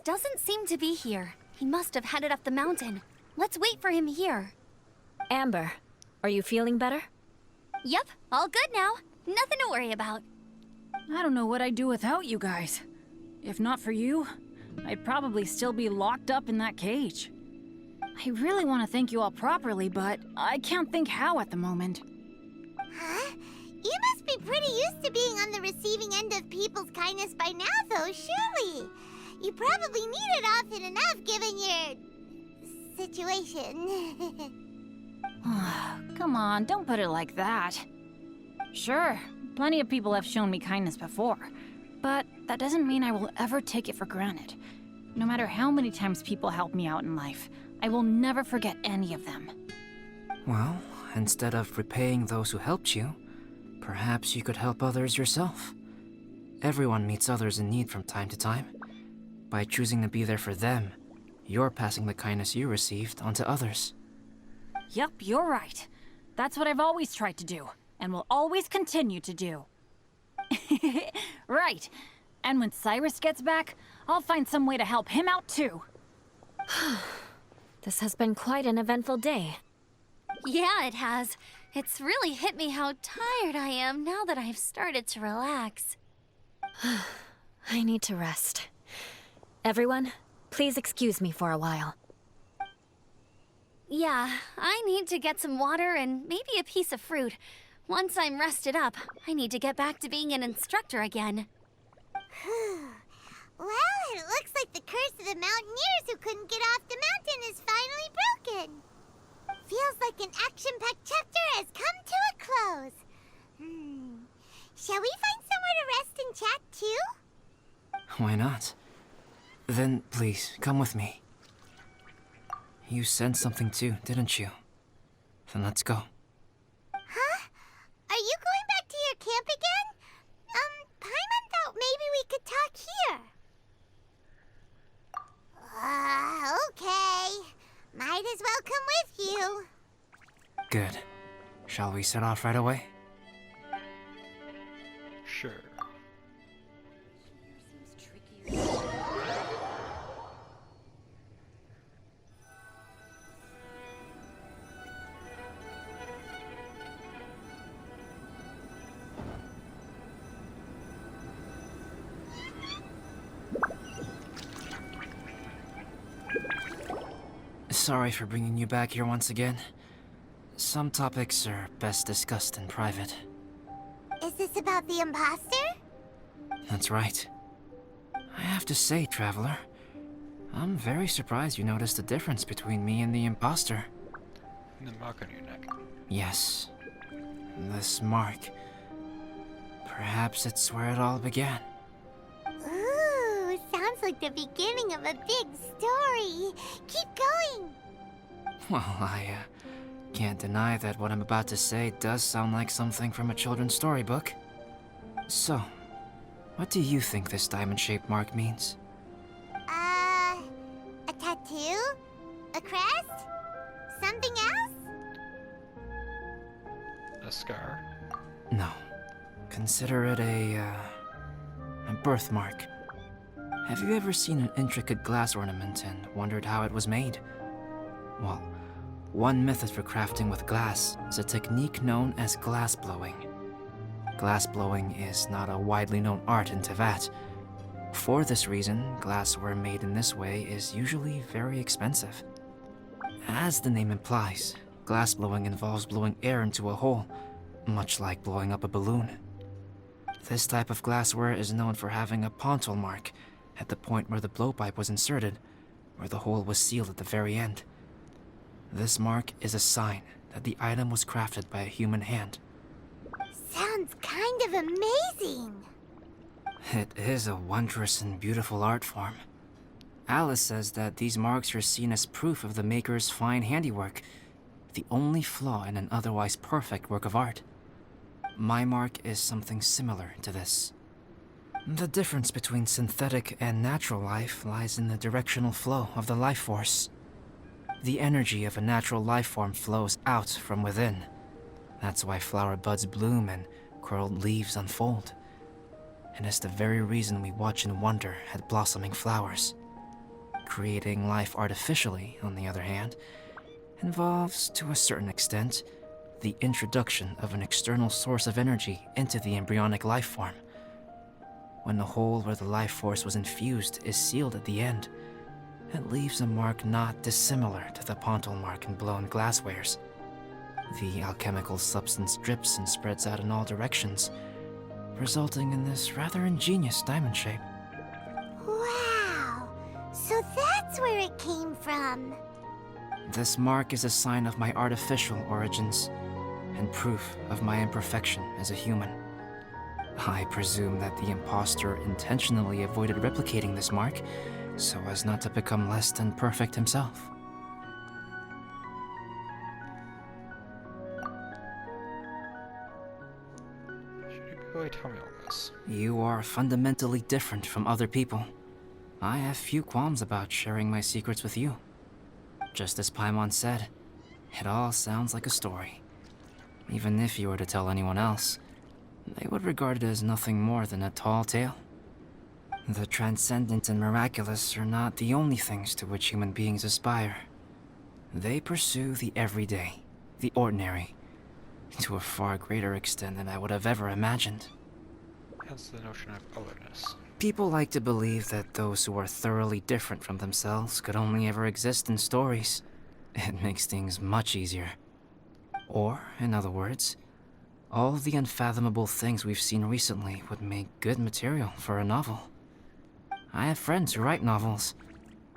doesn't seem to be here. He must have headed up the mountain. Let's wait for him here. Amber, are you feeling better? Yep, all good now. Nothing to worry about. I don't know what I'd do without you guys. If not for you, I'd probably still be locked up in that cage. I really want to thank you all properly, but I can't think how at the moment. Huh? You must be pretty used to being on the receiving end of people's kindness by now, though, surely. You probably need it often enough, given your situation. Come on, don't put it like that. Sure, plenty of people have shown me kindness before, but that doesn't mean I will ever take it for granted. No matter how many times people help me out in life, I will never forget any of them. Well, instead of repaying those who helped you, perhaps you could help others yourself. Everyone meets others in need from time to time. By choosing to be there for them, you're passing the kindness you received on to others. Yep, you're right. That's what I've always tried to do, and will always continue to do. Right. And when Cyrus gets back, I'll find some way to help him out too. This has been quite an eventful day. Yeah, it has. It's really hit me how tired I am now that I've started to relax. I need to rest. Everyone, please excuse me for a while. Yeah, I need to get some water and maybe a piece of fruit. Once I'm rested up, I need to get back to being an instructor again. Well, it looks like the curse of the mountaineers who couldn't get off the mountain is finally broken. Feels like an action-packed chapter has come to a close. Shall we find somewhere to rest and chat too? Why not? Then, please, come with me. You sensed something too, didn't you? Then let's go. Huh? Are you going back to your camp again? Paimon thought maybe we could talk here. Okay. Might as well come with you. Good. Shall we set off right away? Sure. Sorry for bringing you back here once again. Some topics are best discussed in private. Is this about the imposter? That's right. I have to say, Traveler, I'm very surprised you noticed the difference between me and the imposter. The mark on your neck. Yes. This mark. Perhaps it's where it all began. Ooh, sounds like the beginning of a big story. Keep going. Well, I can't deny that what I'm about to say does sound like something from a children's storybook. So, what do you think this diamond-shaped mark means? A tattoo? A crest? Something else? A scar? No. Consider it a birthmark. Have you ever seen an intricate glass ornament and wondered how it was made? Well, one method for crafting with glass is a technique known as glass blowing. Glass blowing is not a widely known art in Teyvat. For this reason, glassware made in this way is usually very expensive. As the name implies, glass blowing involves blowing air into a hole, much like blowing up a balloon. This type of glassware is known for having a pontal mark at the point where the blowpipe was inserted, where the hole was sealed at the very end. This mark is a sign that the item was crafted by a human hand. Sounds kind of amazing. It is a wondrous and beautiful art form. Alice says that these marks are seen as proof of the maker's fine handiwork, the only flaw in an otherwise perfect work of art. My mark is something similar to this. The difference between synthetic and natural life lies in the directional flow of the life force. The energy of a natural life form flows out from within. That's why flower buds bloom and curled leaves unfold. And it's the very reason we watch and wonder at blossoming flowers. Creating life artificially, on the other hand, involves, to a certain extent, the introduction of an external source of energy into the embryonic life form. When the hole where the life force was infused is sealed at the end, it leaves a mark not dissimilar to the pontal mark in blown glasswares. The alchemical substance drips and spreads out in all directions, resulting in this rather ingenious diamond shape. Wow! So that's where it came from. This mark is a sign of my artificial origins, and proof of my imperfection as a human. I presume that the impostor intentionally avoided replicating this mark, so as not to become less than perfect himself. Should you really tell me all this? You are fundamentally different from other people. I have few qualms about sharing my secrets with you. Just as Paimon said, it all sounds like a story. Even if you were to tell anyone else, they would regard it as nothing more than a tall tale. The transcendent and miraculous are not the only things to which human beings aspire. They pursue the everyday, the ordinary, to a far greater extent than I would have ever imagined. Hence the notion of otherness. People like to believe that those who are thoroughly different from themselves could only ever exist in stories. It makes things much easier. Or, in other words, all the unfathomable things we've seen recently would make good material for a novel. I have friends who write novels.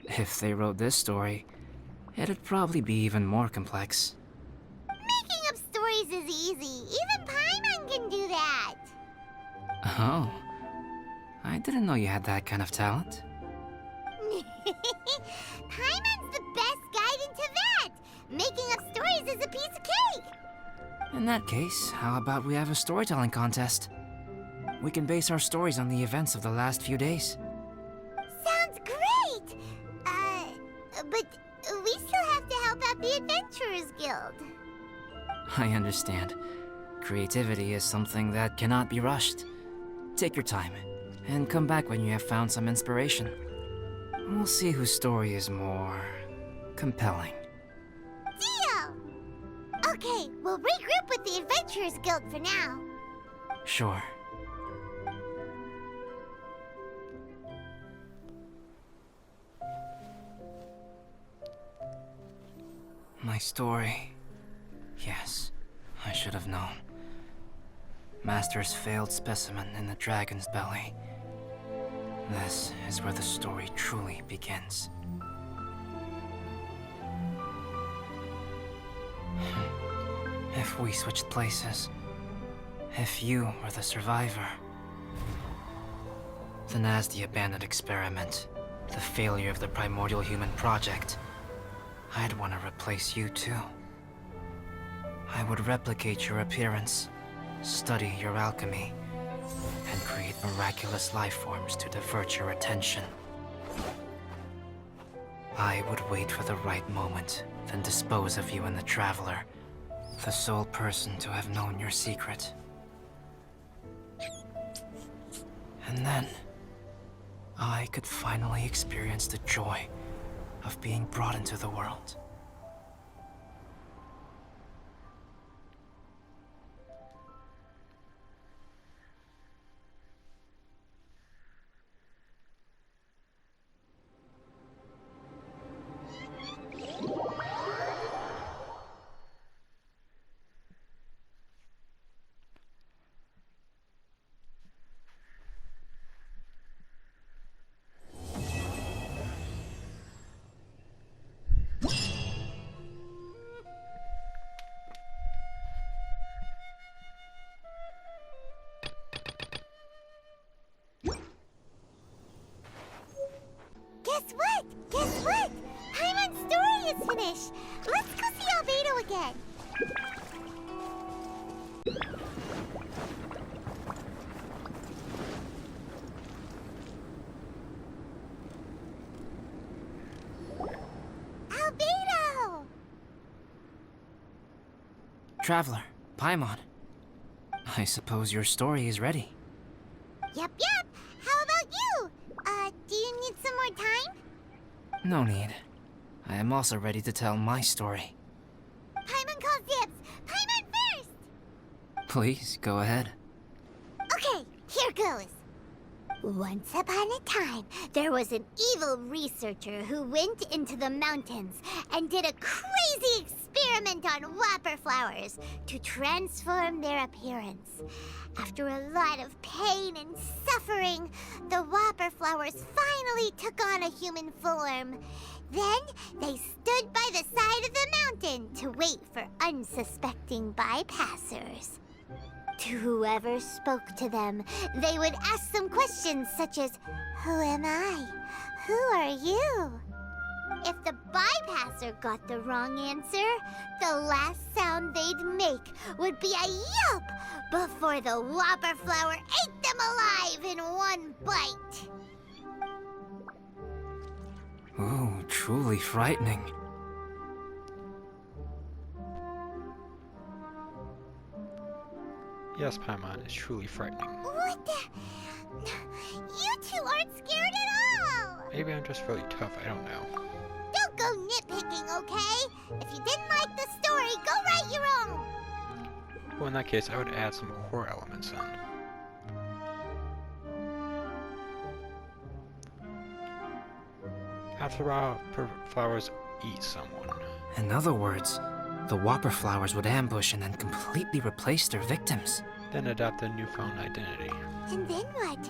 If they wrote this story, it'd probably be even more complex. Making up stories is easy. Even Paimon can do that. Oh, I didn't know you had that kind of talent. Paimon's the best guide into that. Making up stories is a piece of cake. In that case, how about we have a storytelling contest? We can base our stories on the events of the last few days. Sounds great. But we still have to help out the Adventurers Guild. I understand. Creativity is something that cannot be rushed. Take your time, and come back when you have found some inspiration. We'll see whose story is more compelling. Deal! Okay, we'll regroup with the Adventurers Guild for now. Sure. My story. Yes, I should have known. Master's failed specimen in the dragon's belly. This is where the story truly begins. If we switched places, if you were the survivor, then as the abandoned experiment, the failure of the primordial human project, I'd want to replace you too. I would replicate your appearance, study your alchemy, and create miraculous life forms to divert your attention. I would wait for the right moment, then dispose of you and the Traveler, the sole person to have known your secret. And then, I could finally experience the joy of being brought into the world. Guess what? Guess what? Paimon's story is finished. Let's go see Albedo again. Albedo! Traveler, Paimon. I suppose your story is ready. Yep. How about you? Do you need some more time? No need. I am also ready to tell my story. Paimon calls dibs! Paimon first! Please, go ahead. Okay, here goes. Once upon a time, there was an evil researcher who went into the mountains and did a crazy experiment on whopper flowers to transform their appearance. After a lot of pain and suffering, the whopper flowers finally took on a human form. Then they stood by the side of the mountain to wait for unsuspecting bypassers. To whoever spoke to them, they would ask some questions such as, "Who am I? Who are you?" If the bypasser got the wrong answer, the last sound they'd make would be a yelp before the whopper flower ate them alive in one bite. Ooh, truly frightening. Yes, Paimon, it's truly frightening. What the? You two aren't scared at all! Maybe I'm just really tough, I don't know. Don't go nitpicking, okay? If you didn't like the story, go write your own! Well, in that case, I would add some horror elements in. After a while, flowers eat someone. In other words, the whopper flowers would ambush and then completely replace their victims. Then adopt a newfound identity. And then what?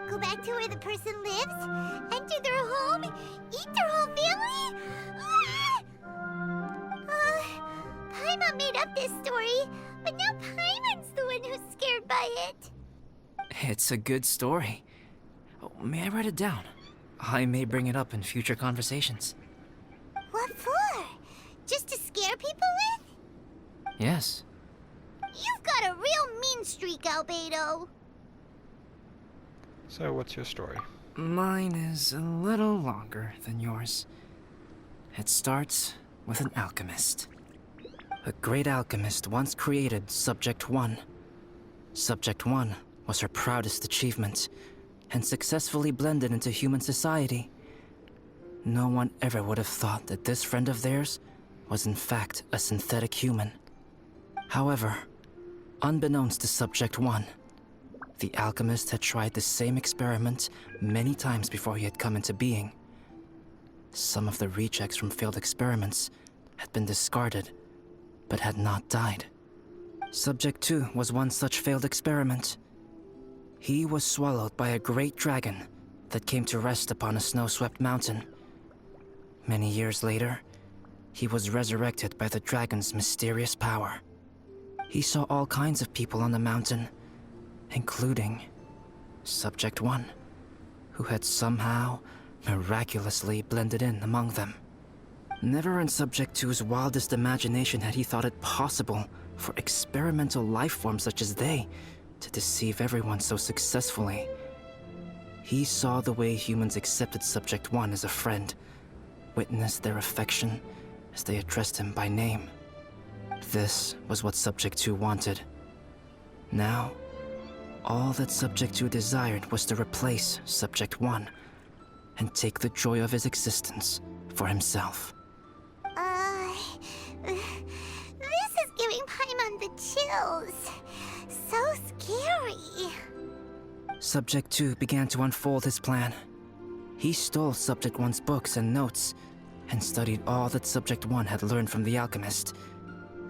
Go back to where the person lives? Enter their home? Eat their whole family? Paimon made up this story, but now Paimon's the one who's scared by it. It's a good story. Oh, may I write it down? I may bring it up in future conversations. What for? Just to scare people with? Yes. You've got a real mean streak, Albedo. So, what's your story? Mine is a little longer than yours. It starts with an alchemist. A great alchemist once created Subject 1. Subject 1 was her proudest achievement, and successfully blended into human society. No one ever would have thought that this friend of theirs was in fact a synthetic human. However, unbeknownst to Subject 1, the alchemist had tried the same experiment many times before he had come into being. Some of the rejects from failed experiments had been discarded, but had not died. Subject 2 was one such failed experiment. He was swallowed by a great dragon that came to rest upon a snow-swept mountain. Many years later, he was resurrected by the dragon's mysterious power. He saw all kinds of people on the mountain, including Subject 1, who had somehow miraculously blended in among them. Never in Subject 2's wildest imagination had he thought it possible for experimental life forms such as they to deceive everyone so successfully. He saw the way humans accepted Subject 1 as a friend, witnessed their affection as they addressed him by name. This was what Subject 2 wanted. Now, all that Subject 2 desired was to replace Subject 1 and take the joy of his existence for himself. This is giving Paimon the chills. So scary. Subject 2 began to unfold his plan. He stole Subject 1's books and notes and studied all that Subject 1 had learned from the alchemist.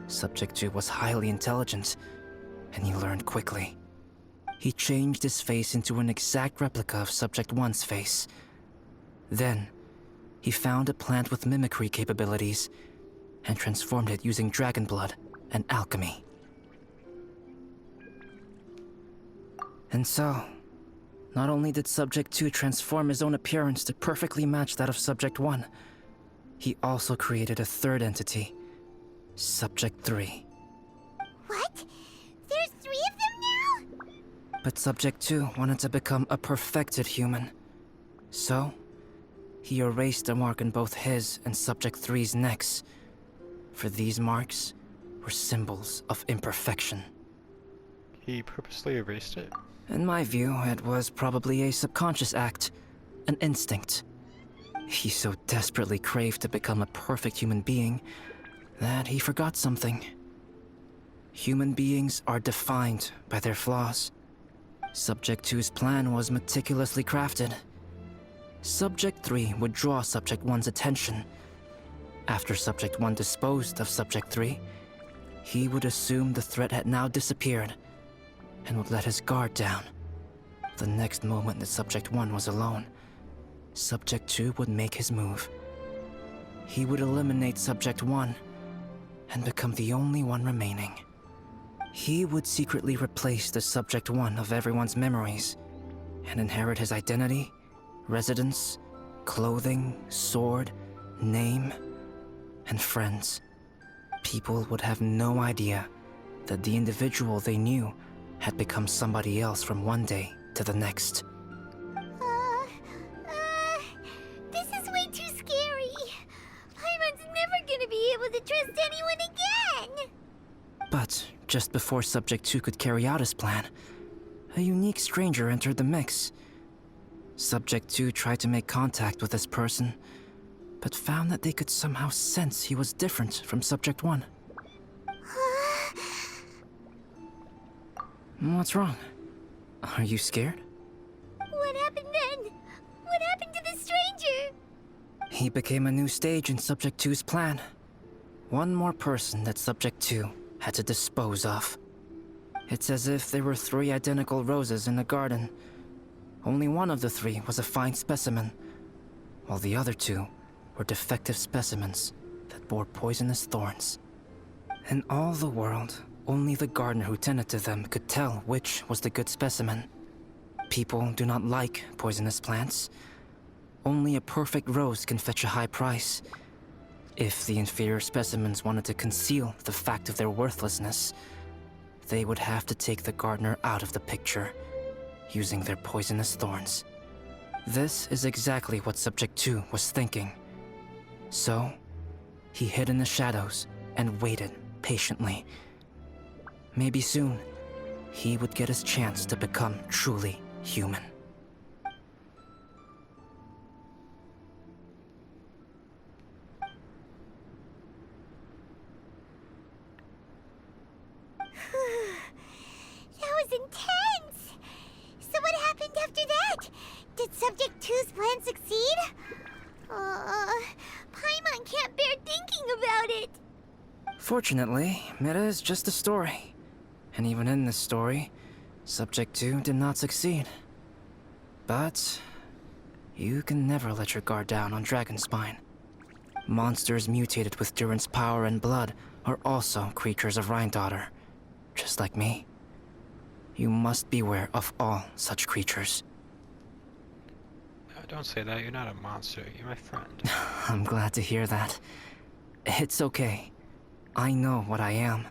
Subject 2 was highly intelligent, and he learned quickly. He changed his face into an exact replica of Subject 1's face. Then, he found a plant with mimicry capabilities and transformed it using dragon blood and alchemy. And so, not only did Subject 2 transform his own appearance to perfectly match that of Subject 1, he also created a third entity, Subject 3. What? There's 3 of them now? But Subject 2 wanted to become a perfected human. So, he erased a mark on both his and Subject 3's necks. For these marks were symbols of imperfection. He purposely erased it? In my view, it was probably a subconscious act, an instinct. He so desperately craved to become a perfect human being that he forgot something. Human beings are defined by their flaws. Subject 2's plan was meticulously crafted. Subject 3 would draw Subject 1's attention. After Subject 1 disposed of Subject 3, he would assume the threat had now disappeared and would let his guard down. The next moment that Subject 1 was alone, Subject 2 would make his move. He would eliminate Subject 1 and become the only one remaining. He would secretly replace the Subject 1 of everyone's memories and inherit his identity, residence, clothing, sword, name, and friends. People would have no idea that the individual they knew had become somebody else from one day to the next. This is way too scary. Paimon's never gonna be able to trust anyone again. But just before Subject 2 could carry out his plan, a unique stranger entered the mix. Subject 2 tried to make contact with this person, but found that they could somehow sense he was different from Subject 1. What's wrong? Are you scared? What happened then? What happened to the stranger? He became a new stage in Subject 2's plan. One more person that Subject 2 had to dispose of. It's as if there were 3 identical roses in a garden. Only one of the 3 was a fine specimen, while the other 2 were defective specimens that bore poisonous thorns. In all the world, only the gardener who tended to them could tell which was the good specimen. People do not like poisonous plants. Only a perfect rose can fetch a high price. If the inferior specimens wanted to conceal the fact of their worthlessness, they would have to take the gardener out of the picture, using their poisonous thorns. This is exactly what Subject 2 was thinking. So, he hid in the shadows and waited patiently. Maybe soon, he would get his chance to become truly human. That was intense! So what happened after that? Did Subject 2's plan succeed? Paimon can't bear thinking about it. Fortunately, it is just a story. And even in this story, Subject 2 did not succeed. But you can never let your guard down on Dragonspine. Monsters mutated with Durin's power and blood are also creatures of Rhine-Daughter, just like me. You must beware of all such creatures. Don't say that, you're not a monster, you're my friend. I'm glad to hear that. It's okay. I know what I am.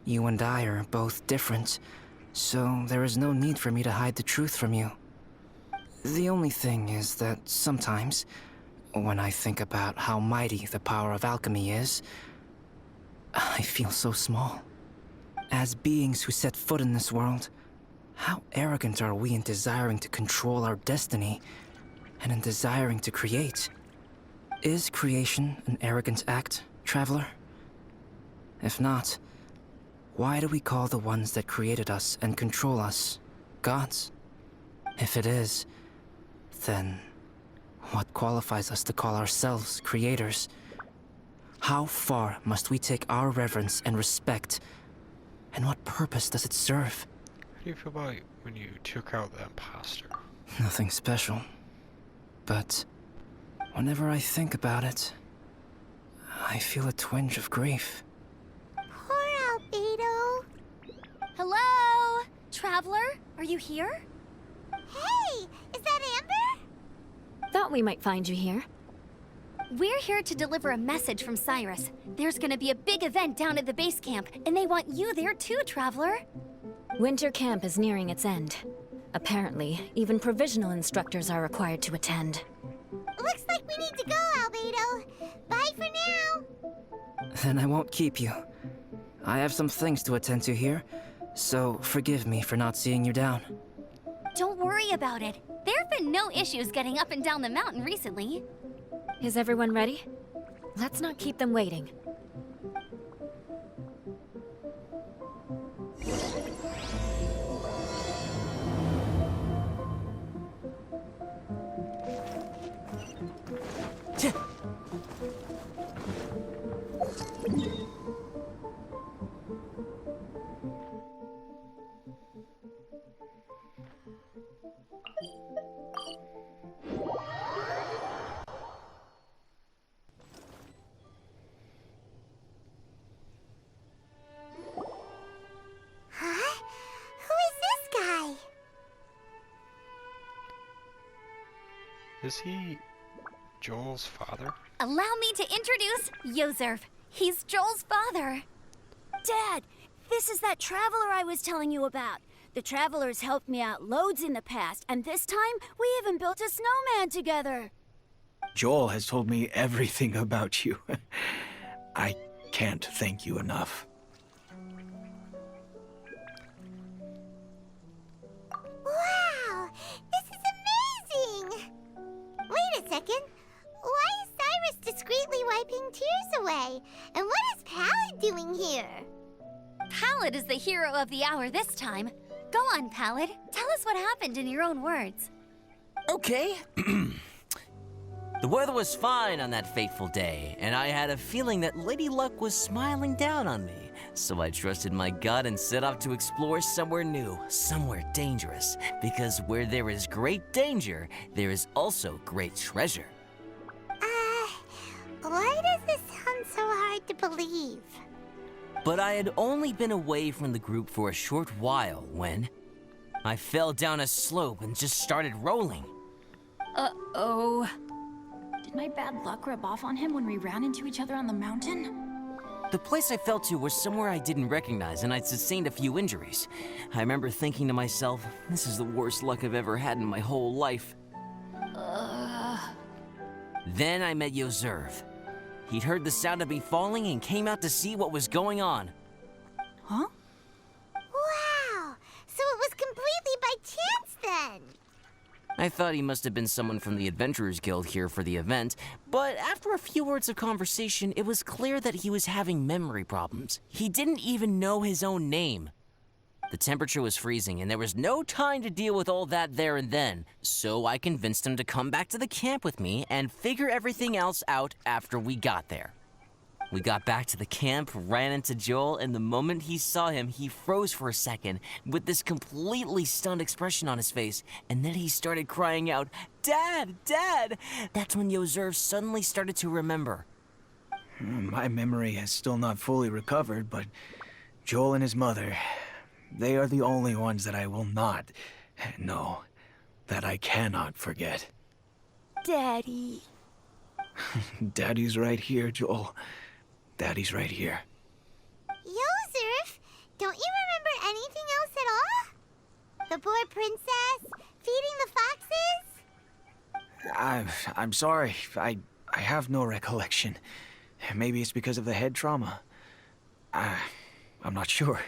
You and I are both different, so there is no need for me to hide the truth from you. The only thing is that sometimes, when I think about how mighty the power of alchemy is, I feel so small. As beings who set foot in this world, how arrogant are we in desiring to control our destiny, and in desiring to create? Is creation an arrogant act, traveler? If not, why do we call the ones that created us and control us gods? If it is, then what qualifies us to call ourselves creators? How far must we take our reverence and respect, and what purpose does it serve? How do you feel about when you took out the imposter? Nothing special. But whenever I think about it, I feel a twinge of grief. Poor Albedo. Hello? Traveler, are you here? Hey, is that Amber? Thought we might find you here. We're here to deliver a message from Cyrus. There's gonna be a big event down at the base camp, and they want you there too, Traveler. Winter camp is nearing its end. Apparently, even provisional instructors are required to attend. Looks like we need to go, Albedo. Bye for now. Then I won't keep you. I have some things to attend to here, so forgive me for not seeing you down. Don't worry about it. There have been no issues getting up and down the mountain recently. Is everyone ready? Let's not keep them waiting. Huh? Who is this guy? Is he Joel's father? Allow me to introduce Yozerf. He's Joel's father. Dad, this is that traveler I was telling you about. The travelers helped me out loads in the past, and this time we even built a snowman together. Joel has told me everything about you. I can't thank you enough. Wow, this is amazing! Wait a second. Why is Cyrus discreetly wiping tears away? And what is Pallet doing here? Pallet is the hero of the hour this time. Go on, Pallet. Tell us what happened in your own words. Okay. The weather was fine on that fateful day, and I had a feeling that Lady Luck was smiling down on me. So I trusted my gut and set off to explore somewhere new, somewhere dangerous. Because where there is great danger, there is also great treasure. Why does this sound so hard to believe? But I had only been away from the group for a short while when I fell down a slope and just started rolling. Uh-oh. Did my bad luck rub off on him when we ran into each other on the mountain? The place I fell to was somewhere I didn't recognize, and I'd sustained a few injuries. I remember thinking to myself, this is the worst luck I've ever had in my whole life. Then I met Yozerf. He'd heard the sound of me falling and came out to see what was going on. Huh? Wow, so it was completely by chance then. I thought he must have been someone from the Adventurers Guild here for the event, but after a few words of conversation, it was clear that he was having memory problems. He didn't even know his own name. The temperature was freezing, and there was no time to deal with all that there and then, so I convinced him to come back to the camp with me and figure everything else out after we got there. We got back to the camp, ran into Joel, and the moment he saw him, he froze for a second with this completely stunned expression on his face, and then he started crying out, "Dad! Dad!" That's when Yozerf suddenly started to remember. My memory has still not fully recovered, but Joel and his mother, they are the only ones that I will not, no, that I cannot forget. Daddy. Daddy's right here, Joel. Daddy's right here. Yozerf, don't you remember anything else at all? The poor princess, feeding the foxes? I'm sorry. I have no recollection. Maybe it's because of the head trauma. I'm not sure.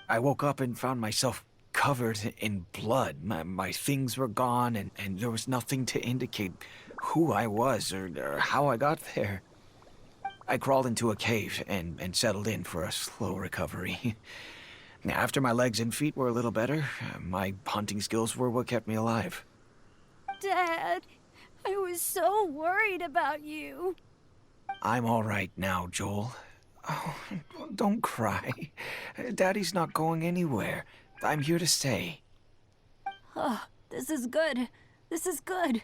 I woke up and found myself covered in blood. My things were gone, and there was nothing to indicate who I was or how I got there. I crawled into a cave and settled in for a slow recovery. After my legs and feet were a little better, my hunting skills were what kept me alive. Dad, I was so worried about you. I'm all right now, Joel. Oh, don't cry. Daddy's not going anywhere. I'm here to stay. Oh, this is good. This is good.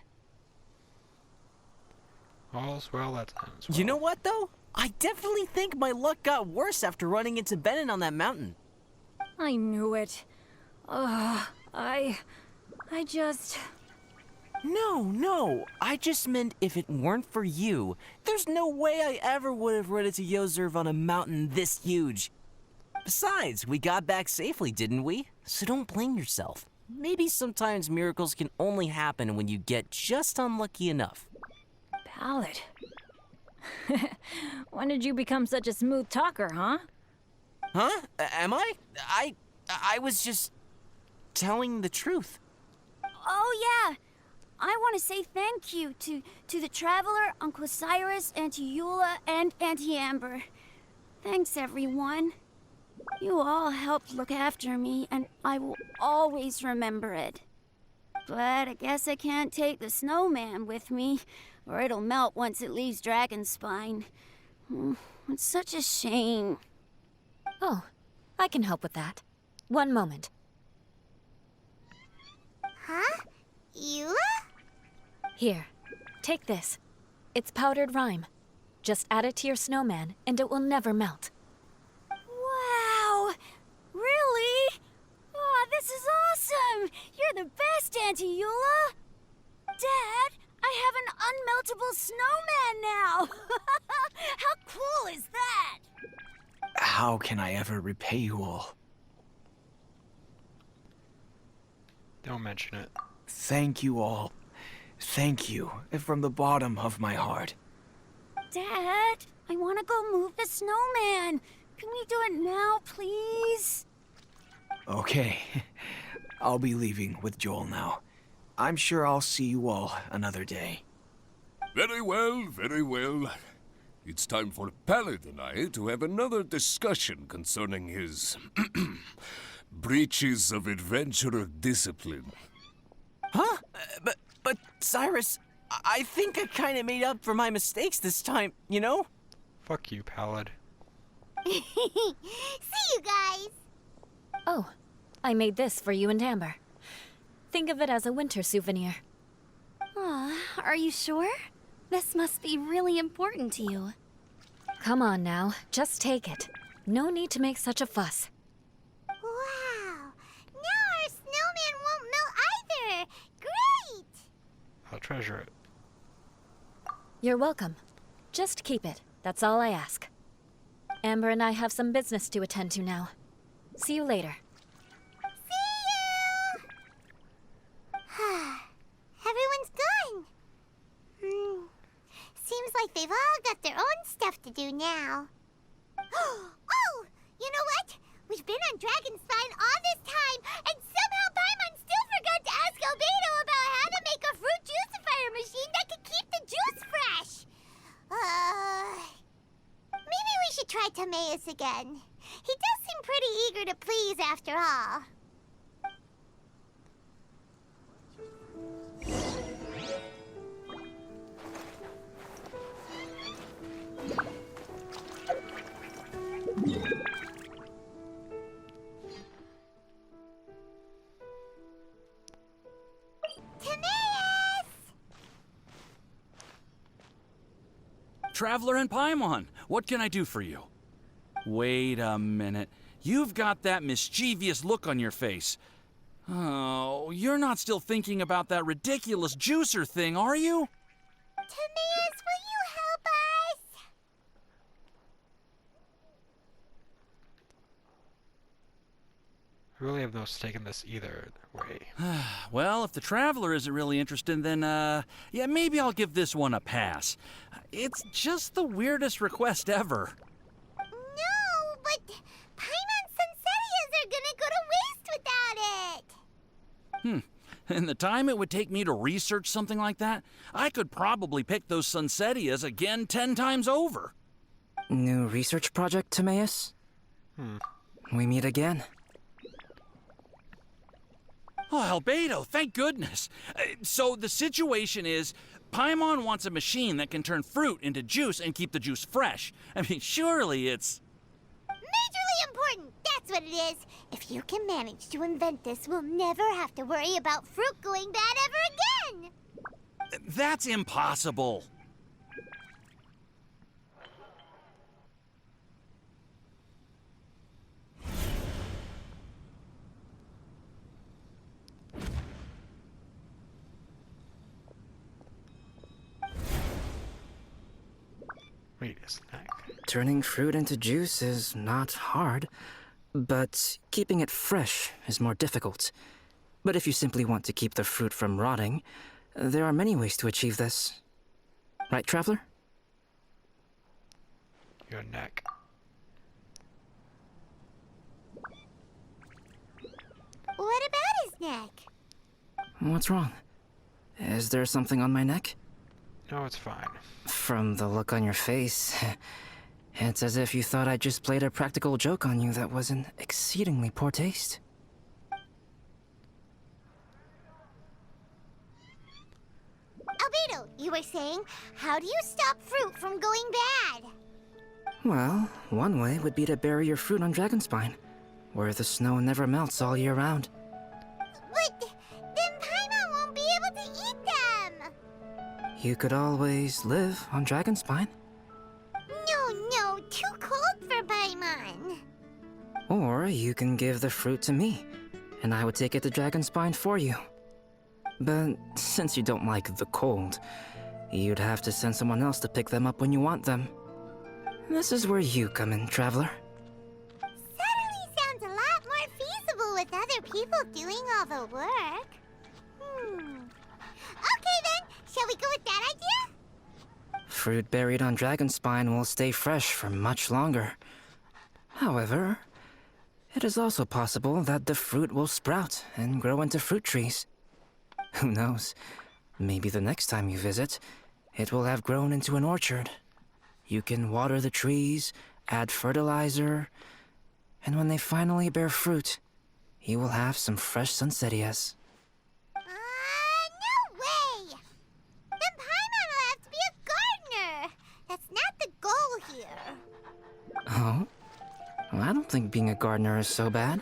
All's well that ends well. You know what, though? I definitely think my luck got worse after running into Benin on that mountain. I knew it. I just... No. I just meant if it weren't for you, there's no way I ever would have run into Yozerf on a mountain this huge. Besides, we got back safely, didn't we? So don't blame yourself. Maybe sometimes miracles can only happen when you get just unlucky enough. Pallet. When did you become such a smooth talker, huh? Huh? Am I? I was just telling the truth. Oh, yeah. I want to say thank you to the Traveler, Uncle Cyrus, Auntie Eula, and Auntie Amber. Thanks, everyone. You all helped look after me, and I will always remember it. But I guess I can't take the snowman with me, or it'll melt once it leaves Dragonspine. It's such a shame. Oh, I can help with that. One moment. Huh? Eula? Here, take this. It's powdered rime. Just add it to your snowman, and it will never melt. Wow! Really? Oh, this is awesome! You're the best, Auntie Eula! Dad, I have an unmeltable snowman now! How cool is that? How can I ever repay you all? Don't mention it. Thank you all. Thank you, from the bottom of my heart. Dad, I want to go move the snowman. Can we do it now, please? Okay. I'll be leaving with Joel now. I'm sure I'll see you all another day. Very well, very well. It's time for Pallid and I to have another discussion concerning his breaches of adventurer discipline. Huh? But Cyrus, I think I kind of made up for my mistakes this time, you know? Fuck you, Pallid. See you guys! Oh, I made this for you and Amber. Think of it as a winter souvenir. Aw, are you sure? This must be really important to you. Come on now, just take it. No need to make such a fuss. Wow! Now our snowman won't melt either! Great! I'll treasure it. You're welcome. Just keep it. That's all I ask. Amber and I have some business to attend to now. See you later. See you! Everyone's gone. Seems like they've all got their own stuff to do now. Oh! You know what? We've been on Dragonspine all this time, and somehow Paimon still forgot to ask Albedo about how to make a fruit juicifier machine that could keep the juice fresh. Maybe we should try Timaeus again. He does seem pretty eager to please after all. Timaeus! Traveler and Paimon, what can I do for you? Wait a minute. You've got that mischievous look on your face. Oh, you're not still thinking about that ridiculous juicer thing, are you? Timaeus, will you help us? I really have no stake in this either way. Well, if the Traveler isn't really interested, then, yeah, maybe I'll give this one a pass. It's just the weirdest request ever. No, but Paimon's Sunsettias are gonna go to waste without it. And the time it would take me to research something like that, I could probably pick those Sunsettias again 10 times over. New research project, Timaeus? We meet again. Oh, Albedo, thank goodness. So the situation is, Paimon wants a machine that can turn fruit into juice and keep the juice fresh. I mean, surely it's... Majorly important, that's what it is. If you can manage to invent this, we'll never have to worry about fruit going bad ever again. That's impossible. Wait a snack. Turning fruit into juice is not hard, but keeping it fresh is more difficult. But if you simply want to keep the fruit from rotting, there are many ways to achieve this. Right, Traveler? Your neck. What about his neck? What's wrong? Is there something on my neck? No, it's fine. From the look on your face, it's as if you thought I just played a practical joke on you that was in exceedingly poor taste. Albedo, you were saying, how do you stop fruit from going bad? Well, one way would be to bury your fruit on Dragonspine, where the snow never melts all year round. But then Paimon won't be able to eat them! You could always live on Dragonspine. No, too cold for Paimon. Or you can give the fruit to me, and I would take it to Dragonspine for you. But since you don't like the cold, you'd have to send someone else to pick them up when you want them. This is where you come in, Traveler. Suddenly sounds a lot more feasible with other people doing all the work. Okay then, shall we go with that idea? Fruit buried on Dragonspine will stay fresh for much longer. However, it is also possible that the fruit will sprout and grow into fruit trees. Who knows? Maybe the next time you visit, it will have grown into an orchard. You can water the trees, add fertilizer, and when they finally bear fruit, you will have some fresh sunsettias. No way! Then Paimon will have to be a gardener. That's not the goal here. Oh? Well, I don't think being a gardener is so bad.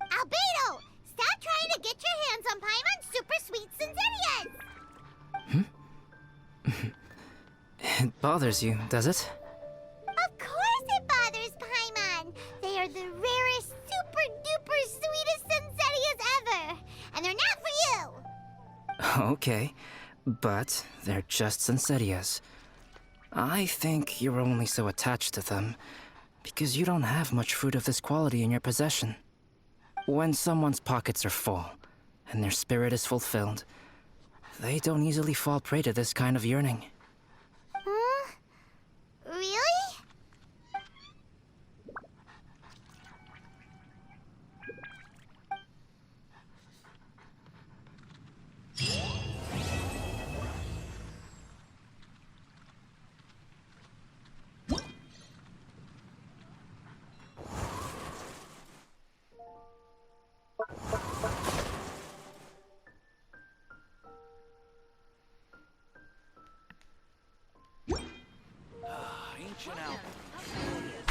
Albedo! Stop trying to get your hands on Paimon's super sweet Sunsettias! It bothers you, does it? Of course it bothers Paimon! They are the rarest, super-duper sweetest Sunsettias ever! And they're not for you! Okay, but they're just Sunsettias. I think you're only so attached to them because you don't have much fruit of this quality in your possession. When someone's pockets are full and their spirit is fulfilled, they don't easily fall prey to this kind of yearning. Really? Ancient Albedo.